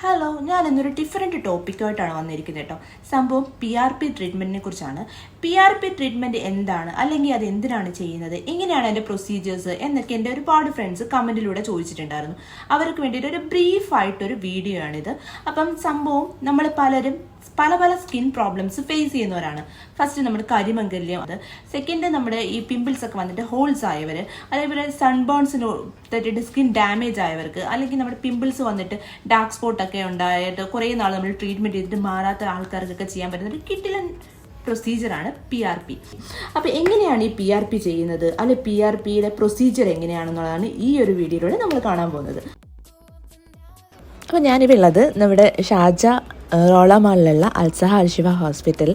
Hello, ഞാൻ ഇന്നൊരു different ടോപ്പിക്കായിട്ടാണ് വന്നിരിക്കുന്നത് കേട്ടോ. സംഭവം PRP ട്രീറ്റ്മെൻറ്റിനെ കുറിച്ചാണ്. PRP ട്രീറ്റ്മെൻറ്റ് എന്താണ്, അല്ലെങ്കിൽ അത് എന്തിനാണ് ചെയ്യുന്നത്, എങ്ങനെയാണ് അതിൻ്റെ പ്രൊസീജിയേഴ്സ് എന്നൊക്കെ എൻ്റെ ഒരുപാട് ഫ്രണ്ട്സ് കമൻറ്റിലൂടെ ചോദിച്ചിട്ടുണ്ടായിരുന്നു. അവർക്ക് വേണ്ടിയിട്ട് ഒരു ബ്രീഫായിട്ടൊരു വീഡിയോ ആണിത്. അപ്പം സംഭവം നമ്മൾ പലരും പല സ്കിൻ പ്രോബ്ലംസ് ഫേസ് ചെയ്യുന്നവരാണ്. ഫസ്റ്റ് നമ്മുടെ കരിമംഗല്യം, അത് സെക്കൻഡ് നമ്മുടെ ഈ പിമ്പിൾസ് ഒക്കെ വന്നിട്ട് ഹോൾസ് ആയവർ, അതേപോലെ സൺബേൺസിന് തട്ടിയിട്ട് സ്കിൻ ഡാമേജ് ആയവർക്ക്, അല്ലെങ്കിൽ നമ്മുടെ പിമ്പിൾസ് വന്നിട്ട് ഡാർക്ക് സ്പോട്ടൊക്കെ ഉണ്ടായിട്ട് കുറേ നാൾ നമ്മൾ ട്രീറ്റ്മെൻറ്റ് ചെയ്തിട്ട് മാറാത്ത ആൾക്കാർക്കൊക്കെ ചെയ്യാൻ പറ്റുന്ന ഒരു കിടിലൻ പ്രൊസീജിയറാണ് PRP. അപ്പോൾ എങ്ങനെയാണ് ഈ PRP ചെയ്യുന്നത്, അല്ലെങ്കിൽ PRPയുടെ പ്രൊസീജിയർ എങ്ങനെയാണെന്നുള്ളതാണ് ഈ ഒരു വീഡിയോയിലൂടെ നമ്മൾ കാണാൻ പോകുന്നത്. അപ്പോൾ ഞാനിപ്പോൾ ഉള്ളത് നമ്മുടെ ഷാർജ റോളമാളിലുള്ള അൽസഹ അൽഷിഫ ഹോസ്പിറ്റൽ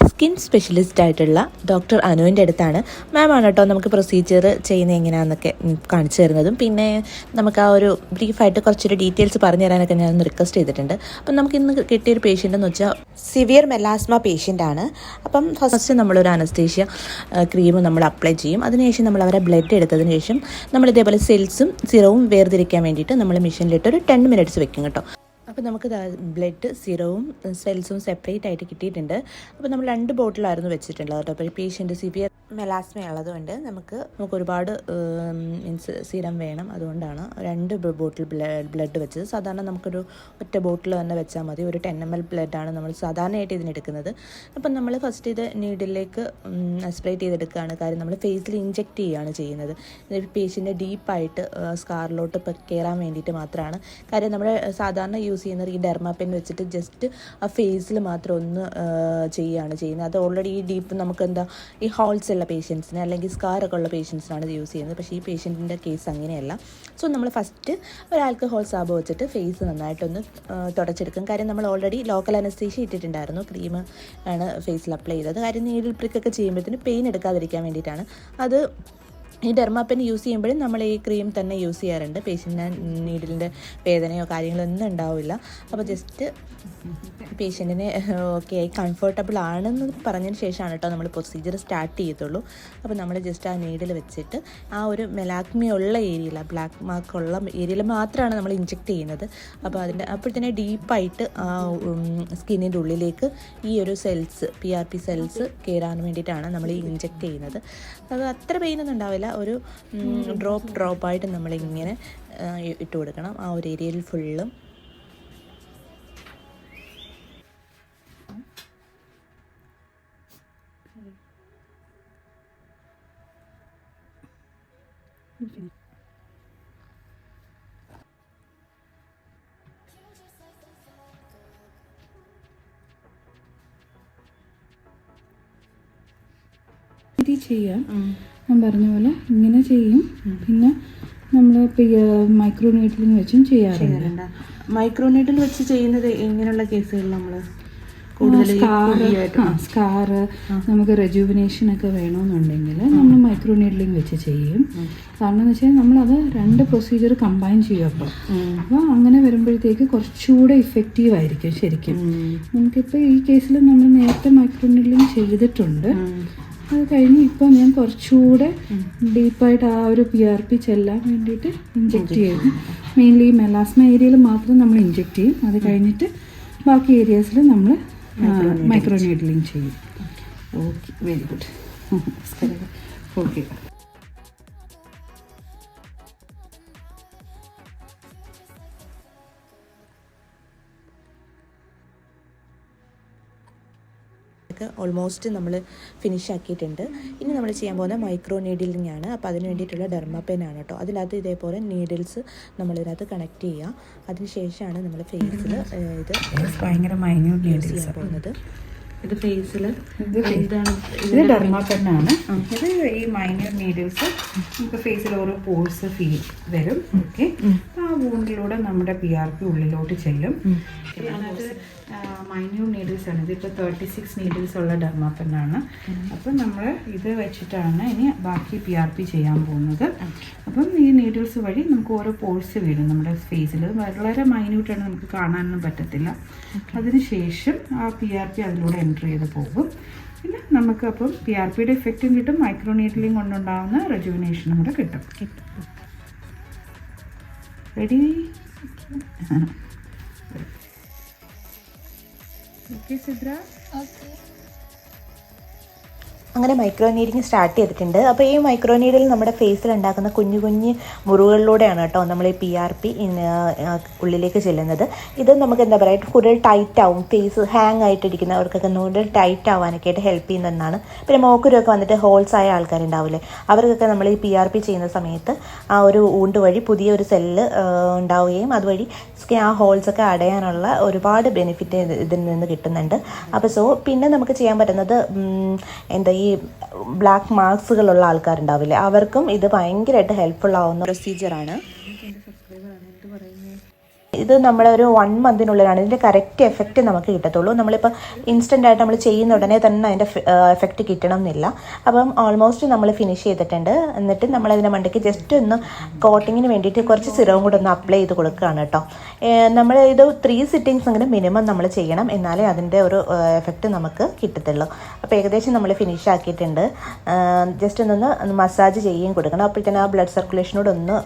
സ്കിൻ സ്പെഷ്യലിസ്റ്റ് ആയിട്ടുള്ള ഡോക്ടർ അനുവിൻ്റെ അടുത്താണ്. മാമാണ് കേട്ടോ നമുക്ക് പ്രൊസീജിയർ ചെയ്യുന്നത് എങ്ങനെയാണെന്നൊക്കെ കാണിച്ചു തരുന്നതും പിന്നെ നമുക്ക് ആ ഒരു ബ്രീഫായിട്ട് കുറച്ചൊരു ഡീറ്റെയിൽസ് പറഞ്ഞു തരാനൊക്കെ ഞാനൊന്ന് റിക്വസ്റ്റ് ചെയ്തിട്ടുണ്ട്. അപ്പം നമുക്ക് ഇന്ന് കിട്ടിയൊരു പേഷ്യൻ്റ് എന്ന് വെച്ചാൽ സിവിയർ മെലാസ്മ പേഷ്യൻ്റാണ്. അപ്പം ഫസ്റ്റ് നമ്മളൊരു അനസ്തേഷ്യ ക്രീം നമ്മൾ അപ്ലൈ ചെയ്യും. അതിനുശേഷം നമ്മൾ അവരെ ബ്ലഡ് എടുത്തതിന് ശേഷം നമ്മൾ ഇതേപോലെ സെൽസും സിറവും വേർതിരിക്കാൻ വേണ്ടിയിട്ട് നമ്മൾ മെഷീനിലിട്ട് ഒരു 10 മിനിറ്റ്സ് വെക്കും കേട്ടോ. അപ്പോൾ നമുക്ക് ബ്ലഡ് സിറവും സെൽസും സെപ്പറേറ്റ് ആയിട്ട് കിട്ടിയിട്ടുണ്ട്. അപ്പോൾ നമ്മൾ 2 ബോട്ടിലായിരുന്നു വെച്ചിട്ടുള്ളത് കേട്ടോ. അപ്പോൾ ഈ പേഷ്യൻ്റ് സിവിയർ മെലാസ്മ ഉള്ളതുകൊണ്ട് നമുക്ക് ഒരുപാട് മീൻസ് സിറം വേണം, അതുകൊണ്ടാണ് 2 ബോട്ടിൽ ബ്ലഡ് വെച്ചത്. സാധാരണ നമുക്കൊരു ഒറ്റ ബോട്ടിൽ തന്നെ വെച്ചാൽ മതി. ഒരു 10 ml ബ്ലഡാണ് നമ്മൾ സാധാരണയായിട്ട് ഇതിനെടുക്കുന്നത്. അപ്പം നമ്മൾ ഫസ്റ്റ് ഇത് നീഡിലേക്ക് സ്പ്രേറ്റ് ചെയ്തെടുക്കുകയാണ്. കാര്യം നമ്മൾ ഫേസിൽ ഇഞ്ചെക്റ്റ് ചെയ്യുകയാണ് ചെയ്യുന്നത്. ഇത് പേഷ്യൻ്റെ ഡീപ്പായിട്ട് സ്കാറിലോട്ട് കയറാൻ വേണ്ടിയിട്ട് മാത്രമാണ്. കാര്യം നമ്മൾ സാധാരണ യൂസ് ചെയ്യുന്നത് ഈ ഡെർമാപെൻ വെച്ചിട്ട് ജസ്റ്റ് ആ ഫേസിൽ മാത്രം ഒന്ന് ചെയ്യുകയാണ് ചെയ്യുന്നത്. അത് ഓൾറെഡി ഈ ഡീപ്പ് നമുക്ക് എന്താ ഈ ഹോൾസ് ഉള്ള പേഷ്യൻസിന് അല്ലെങ്കിൽ സ്കാറൊക്കെ ഉള്ള പേഷ്യൻസിനാണ് ഇത് യൂസ് ചെയ്യുന്നത്. പക്ഷേ ഈ പേഷ്യൻറ്റിൻ്റെ കേസ് അങ്ങനെയല്ല. സോ നമ്മൾ ഫസ്റ്റ് ഒരു ആൽക്കഹോൾ സാബ് വെച്ചിട്ട് ഫേസ് നന്നായിട്ടൊന്ന് തുടച്ചെടുക്കും. കാര്യം നമ്മൾ ഓൾറെഡി ലോക്കൽ അനസ്തേഷ്യ ഇട്ടിട്ടുണ്ടായിരുന്നു. ക്രീം ആണ് ഫേസിൽ അപ്ലൈ ചെയ്തത്. കാര്യം നീഡിൽ പ്രിക്കൊക്കെ ചെയ്യുമ്പോഴത്തേന് പെയിൻ എടുക്കാതിരിക്കാൻ വേണ്ടിയിട്ടാണ്. അത് ഈ ഡെർമാപെൻ യൂസ് ചെയ്യുമ്പോഴും നമ്മൾ ഈ ക്രീം തന്നെ യൂസ് ചെയ്യാറുണ്ട്. പേഷ്യൻറ്റിന് നീഡിലിൻ്റെ വേദനയോ കാര്യങ്ങളോ ഒന്നും ഉണ്ടാവില്ല. അപ്പോൾ ജസ്റ്റ് പേഷ്യൻറ്റിന് ഓക്കെ ആയി കംഫർട്ടബിൾ ആണെന്ന് പറഞ്ഞതിന് ശേഷമാണ് കേട്ടോ നമ്മൾ പ്രൊസീജിയർ സ്റ്റാർട്ട് ചെയ്യത്തുള്ളൂ. അപ്പോൾ നമ്മൾ ജസ്റ്റ് ആ നീഡിൽ വെച്ചിട്ട് ആ ഒരു മെലാക്മി ഉള്ള ഏരിയയിൽ, ആ ബ്ലാക്ക് മാർക്ക് ഉള്ള ഏരിയയിൽ മാത്രമാണ് നമ്മൾ ഇഞ്ചെക്റ്റ് ചെയ്യുന്നത്. അപ്പോൾ അപ്പോഴത്തന്നെ ഡീപ്പായിട്ട് ആ സ്കിന്നിൻ്റെ ഉള്ളിലേക്ക് ഈ ഒരു സെൽസ് PRP സെൽസ് കയറാൻ വേണ്ടിയിട്ടാണ് നമ്മൾ ഈ ഇഞ്ചെക്റ്റ് ചെയ്യുന്നത്. അത് അത്ര പെയിനൊന്നും ഉണ്ടാവില്ല. ഒരു ഡ്രോപ്പായിട്ട് നമ്മളിങ്ങനെ ഇട്ട് കൊടുക്കണം ആ ഒരു ഏരിയയിൽ ഫുള്ളും. ചെയ്യാം. ഞാൻ പറഞ്ഞ പോലെ ഇങ്ങനെ ചെയ്യും. പിന്നെ നമ്മൾ മൈക്രോ നീഡിലിംഗ് വെച്ചും ചെയ്യാറുണ്ട്. മൈക്രോ നീഡിൽ വെച്ച് ചെയ്യുന്നത് ഇങ്ങനെയുള്ള കേസുകൾ നമ്മൾ സ്കാറ് നമുക്ക് റെജുവിനേഷൻ ഒക്കെ വേണമെന്നുണ്ടെങ്കിൽ നമ്മൾ മൈക്രോ നീഡ്ലിംഗ് വെച്ച് ചെയ്യും. കാരണം എന്ന് വെച്ചാൽ നമ്മളത് 2 പ്രൊസീജിയർ കമ്പൈൻ ചെയ്യും. അപ്പോൾ അങ്ങനെ വരുമ്പോഴത്തേക്ക് കുറച്ചുകൂടെ ഇഫക്റ്റീവ് ആയിരിക്കും ശരിക്കും. നമുക്കിപ്പോൾ ഈ കേസിൽ നമ്മൾ നേരത്തെ മൈക്രോ നീഡ്ലിംഗ് ചെയ്തിട്ടുണ്ട്. അത് കഴിഞ്ഞ് ഇപ്പോൾ ഞാൻ കുറച്ചുകൂടെ ഡീപ്പായിട്ട് ആ ഒരു PRP ചെല്ലാൻ വേണ്ടിയിട്ട് ഇഞ്ചെക്റ്റ് ചെയ്യും. മെയിൻലി മെലാസ്മ ഏരിയയിൽ മാത്രം നമ്മൾ ഇഞ്ചെക്റ്റ് ചെയ്യും. അത് കഴിഞ്ഞിട്ട് ബാക്കി ഏരിയാസിൽ നമ്മൾ മൈക്രോ നീഡ്ലിംഗ് ചെയ്യും. Okay, very good. Okay, almost നമ്മൾ ഫിനിഷ് ആക്കിയിട്ടുണ്ട്. ഇനി നമ്മൾ ചെയ്യാൻ പോകുന്ന മൈക്രോ നീഡിലിംഗ് ആണ്. അപ്പോൾ അതിന് വേണ്ടിയിട്ടുള്ള ഡെർമാപെൻ ആണ് കേട്ടോ. അതിനകത്ത് ഇതേപോലെ നീഡിൽസ് നമ്മളിതിനകത്ത് കണക്ട് ചെയ്യുക. അതിനുശേഷമാണ് നമ്മൾ ഫേസിൽ ഇത് ഭയങ്കര മൈന്യൂട്ട് നീഡിൽസ് ചെയ്യാൻ പോകുന്നത്. ഇത് ഫേസിൽ ഇത് ഡെർമാപെന്നാണ്. ഇത് ഈ മൈന്യൂട്ട് നീഡിൽസ് നമുക്ക് ഫേസിൽ ഓരോ പോഴ്സ് വരും. ഓക്കെ, ആ വൂണ്ടിലൂടെ നമ്മുടെ PRP ഉള്ളിലോട്ട് ചെല്ലും. അതിനകത്ത് മൈന്യൂട്ട് നീഡിൽസ് ആണ്. ഇതിപ്പോൾ 36 നീഡിൽസ് ഉള്ള ഡെർമാപെന്നാണ്. അപ്പം നമ്മൾ ഇത് വെച്ചിട്ടാണ് ഇനി ബാക്കി PRP ചെയ്യാൻ പോകുന്നത്. അപ്പം ഈ നീഡിൽസ് വഴി നമുക്ക് ഓരോ പോഴ്സ് വീഴും നമ്മുടെ ഫേസിൽ. വളരെ മൈന്യൂട്ടാണ്, നമുക്ക് കാണാനൊന്നും പറ്റത്തില്ല. അതിനുശേഷം ആ PRP അതിലൂടെ എൻറ്റർ ചെയ്ത് പോകും. പിന്നെ നമുക്ക് അപ്പം PRPയുടെ എഫക്റ്റും കിട്ടും, മൈക്രോ നീഡ്ലിംഗ് കൊണ്ടുണ്ടാകുന്ന റെജുവിനേഷനും കൂടെ കിട്ടും. റെഡി? ഓക്കെ സിദ്ര. അങ്ങനെ മൈക്രോ നീഡിങ് സ്റ്റാർട്ട് ചെയ്തിട്ടുണ്ട്. അപ്പോൾ ഈ മൈക്രോ നീഡിൽ നമ്മുടെ ഫേസിൽ ഉണ്ടാക്കുന്ന കുഞ്ഞു കുഞ്ഞു മുറിവുകളിലൂടെയാണ് കേട്ടോ നമ്മൾ ഈ PRP ഉള്ളിലേക്ക് ചെല്ലുന്നത്. ഇത് നമുക്ക് എന്താ പറയുക, കൂടുതൽ ടൈറ്റ് ആവും, ഫേസ് ഹാങ് ആയിട്ടിരിക്കുന്നവർക്കൊക്കെ കൂടുതൽ ടൈറ്റ് ആവാനൊക്കെ ആയിട്ട് ഹെൽപ്പ് ചെയ്യുന്നതാണ്. പിന്നെ മോക്കുരൊക്കെ വന്നിട്ട് ഹോൾസ് ആയ ആൾക്കാരുണ്ടാവില്ലേ, അവർക്കൊക്കെ നമ്മൾ ഈ PRP ചെയ്യുന്ന സമയത്ത് ആ ഒരു ഊണ്ട് വഴി പുതിയൊരു സെല്ല് ഉണ്ടാവുകയും അതുവഴി ആ ഹോൾസൊക്കെ അടയാനുള്ള ഒരുപാട് ബെനിഫിറ്റ് ഇതിൽ നിന്ന് കിട്ടുന്നുണ്ട്. അപ്പോൾ പിന്നെ നമുക്ക് ചെയ്യാൻ പറ്റുന്നത് എന്താ, ഈ ബ്ലാക്ക് മാർക്സുകളുള്ള ആൾക്കാരുണ്ടാവില്ലേ, അവർക്കും ഇത് ഭയങ്കരമായിട്ട് ഹെൽപ്ഫുൾ ആവുന്ന പ്രൊസീജിയറാണ്. ഇത് നമ്മളൊരു 1 മന്തിനുള്ളിലാണ് ഇതിൻ്റെ കറക്റ്റ് എഫക്റ്റ് നമുക്ക് കിട്ടത്തുള്ളൂ. നമ്മളിപ്പോൾ ഇൻസ്റ്റൻ്റ് ആയിട്ട് നമ്മൾ ചെയ്യുന്ന ഉടനെ തന്നെ അതിൻ്റെ എഫക്റ്റ് കിട്ടണം എന്നില്ല. അപ്പം ഓൾമോസ്റ്റ് നമ്മൾ ഫിനിഷ് ചെയ്തിട്ടുണ്ട്. എന്നിട്ട് നമ്മളതിൻ്റെ മണ്ടയ്ക്ക് ജസ്റ്റ് ഒന്ന് കോട്ടിങ്ങിന് വേണ്ടിയിട്ട് കുറച്ച് സിറവും കൂടെ ഒന്ന് അപ്ലൈ ചെയ്ത് കൊടുക്കുകയാണ് കേട്ടോ. നമ്മൾ ഇത് 3 സിറ്റിങ്സ് അങ്ങനെ മിനിമം നമ്മൾ ചെയ്യണം, എന്നാലേ അതിൻ്റെ ഒരു എഫക്റ്റ് നമുക്ക് കിട്ടത്തുള്ളൂ. അപ്പോൾ ഏകദേശം നമ്മൾ ഫിനിഷ് ആക്കിയിട്ടുണ്ട്. ജസ്റ്റ് ഒന്ന് മസാജ് ചെയ്യുകയും കൊടുക്കണം. അപ്പോഴത്തേനും ആ ബ്ലഡ് സർക്കുലേഷനോട് ഒന്ന്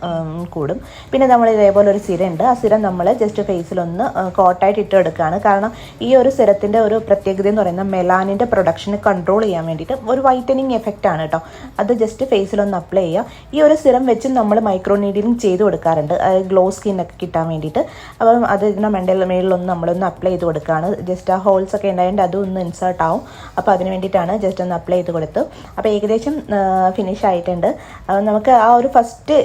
കൂടും. പിന്നെ നമ്മൾ ഇതേപോലെ ഒരു സിരം ഉണ്ട്. ആ സിരം നമ്മൾ ജസ്റ്റ് ഫേസിലൊന്ന് കോട്ടായിട്ട് ഇട്ട് എടുക്കുകയാണ്. കാരണം ഈ ഒരു സിരത്തിൻ്റെ ഒരു പ്രത്യേകത എന്ന് പറയുന്നത് മെലാനിൻ്റെ പ്രൊഡക്ഷനെ കൺട്രോൾ ചെയ്യാൻ വേണ്ടിയിട്ട് ഒരു വൈറ്റനിങ് എഫക്റ്റ് ആണ് കേട്ടോ. അത് ജസ്റ്റ് ഫേസിലൊന്ന് അപ്ലൈ ചെയ്യുക. ഈ ഒരു സിരം വെച്ച് നമ്മൾ മൈക്രോ നീഡിലിംഗ് ചെയ്ത് കൊടുക്കാറുണ്ട്, ഗ്ലോ സ്കിന്നൊക്കെ കിട്ടാൻ വേണ്ടിയിട്ട്. അപ്പം അത് ഇതിൻ്റെ മേളിലൊന്ന് നമ്മളൊന്ന് അപ്ലൈ ചെയ്ത് കൊടുക്കുകയാണ്. ജസ്റ്റ് ആ ഹോൾസ് ഒക്കെ ഉണ്ടായതുകൊണ്ട് അതും ഒന്ന് ഇൻസേർട്ട് ആവും. അപ്പോൾ അതിന് വേണ്ടിയിട്ടാണ് ജസ്റ്റ് ഒന്ന് അപ്ലൈ ചെയ്ത് കൊടുത്തു. അപ്പോൾ ഏകദേശം ഫിനിഷ് ആയിട്ടുണ്ട്. നമുക്ക് ആ ഒരു ഫസ്റ്റ്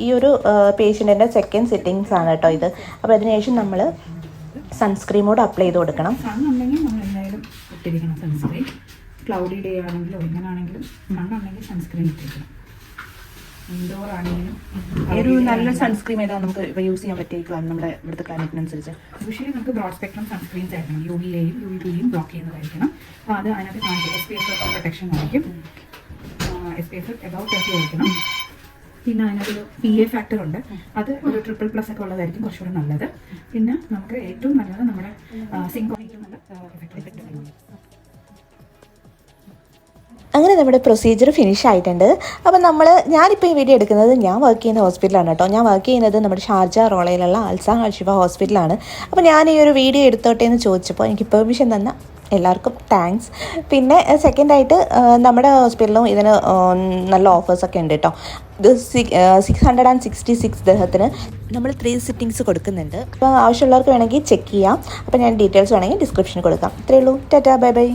ഈ ഒരു പേഷ്യൻറ്റിൻ്റെ സെക്കൻഡ് സിറ്റിങ്സ് ആണ് കേട്ടോ ഇത്. അപ്പോൾ അതിനുശേഷം നമ്മൾ സൺസ്ക്രീമോട് അപ്ലൈ ചെയ്ത് കൊടുക്കണം. സണ്ണുണ്ടെങ്കിൽ നമ്മൾ എന്തായാലും ഇട്ടിരിക്കണം സൺസ്ക്രീൻ. ക്ലൗഡി ഡേ ആണെങ്കിലും എങ്ങനെയാണെങ്കിലും സണ്ണുണ്ടെങ്കിൽ സൺസ്ക്രീൻ ഇട്ടിരിക്കണം. ഇൻഡോർ ആണെങ്കിലും ഒരു നല്ല സൺസ്ക്രീൻ ഏതാണ് നമുക്ക് ഇപ്പോൾ യൂസ് ചെയ്യാൻ പറ്റിയ നമ്മുടെ ഇവിടുത്തെ ക്ലൈമറ്റിനനുസരിച്ച്? യൂഷ്വലി നമുക്ക് ബ്രോഡ് സ്പെക്ട്രം സൺസ്ക്രീൻസ് ആയിരിക്കണം. UVAയും UVBയും ബ്ലോക്ക് ചെയ്യുന്നതായിരിക്കണം. അപ്പോൾ അത് അതിനകത്ത് കാണിക്കും SPF പ്രൊട്ടക്ഷൻ ആയിരിക്കും. SPF എബവ് 30 ആയിരിക്കണം. പിന്നെ അതിനകത്തൊരു PA ഫാക്ടർ ഉണ്ട്, അത് ഒരു 3++ ഒക്കെ ഉള്ളതായിരിക്കും കുറച്ചുകൂടെ നല്ലത്. പിന്നെ നമുക്ക് ഏറ്റവും നല്ലത് നമ്മുടെ സിങ്കോണിക്കും നല്ല എഫക്റ്റ് വരുന്നത്. അങ്ങനെ നമ്മുടെ പ്രൊസീജിയർ ഫിനിഷ് ആയിട്ടുണ്ട്. അപ്പോൾ ഞാനിപ്പോൾ ഈ വീഡിയോ എടുക്കുന്നത് ഞാൻ വർക്ക് ചെയ്യുന്ന ഹോസ്പിറ്റലാണ് കേട്ടോ. ഞാൻ വർക്ക് ചെയ്യുന്നത് നമ്മുടെ ഷാർജ റോളയിലുള്ള അൽസാ അൽഷിഫ ഹോസ്പിറ്റലാണ്. അപ്പോൾ ഞാൻ ഈ ഒരു വീഡിയോ എടുത്തോട്ടെ എന്ന് ചോദിച്ചപ്പോൾ എനിക്ക് പെർമിഷൻ തന്ന എല്ലാവർക്കും താങ്ക്സ്. പിന്നെ സെക്കൻഡായിട്ട് നമ്മുടെ ഹോസ്പിറ്റലിലും ഇതിന് നല്ല ഓഫേഴ്സൊക്കെ ഉണ്ട് കേട്ടോ. ഇത് 666 ദിർഹത്തിന് നമ്മൾ 3 സിറ്റിങ്സ് കൊടുക്കുന്നുണ്ട്. അപ്പോൾ ആവശ്യമുള്ളവർക്ക് വേണമെങ്കിൽ ചെക്ക് ചെയ്യാം. അപ്പോൾ ഞാൻ ഡീറ്റെയിൽസ് വേണമെങ്കിൽ ഡിസ്ക്രിപ്ഷനിൽ കൊടുക്കാം. ഇത്രയേ ഉള്ളൂ. Tata, bye bye.